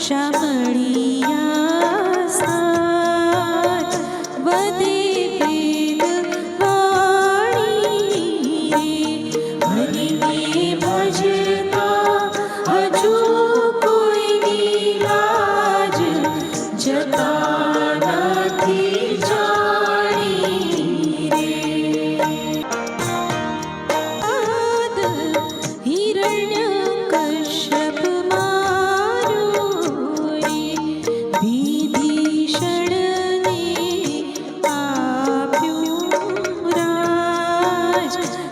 શામળિયા સાથ વધે વેદ વાણી હરિને ભજતા હજુ કોઈની લાજ જતા નથી જાણી રે આદ હિરણ્ય કશ્યપ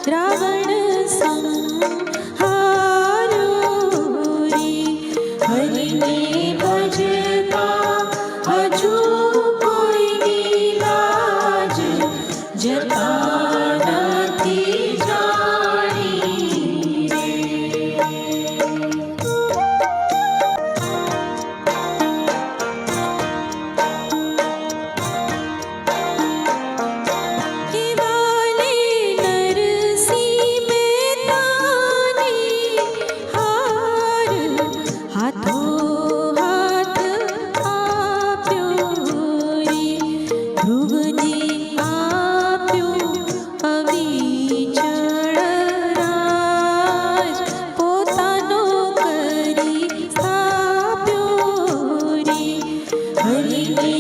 રાવણ સંહારો રે હરિને ભજતા હજુ કોઈની લાજ જતા નથી જાણી રે હાથો હાથ આપ્યો રે ધ્રુવને આપ્યો અવિચળ રાજ પોતાનો કરી સ્થાપ્યો રે હરિને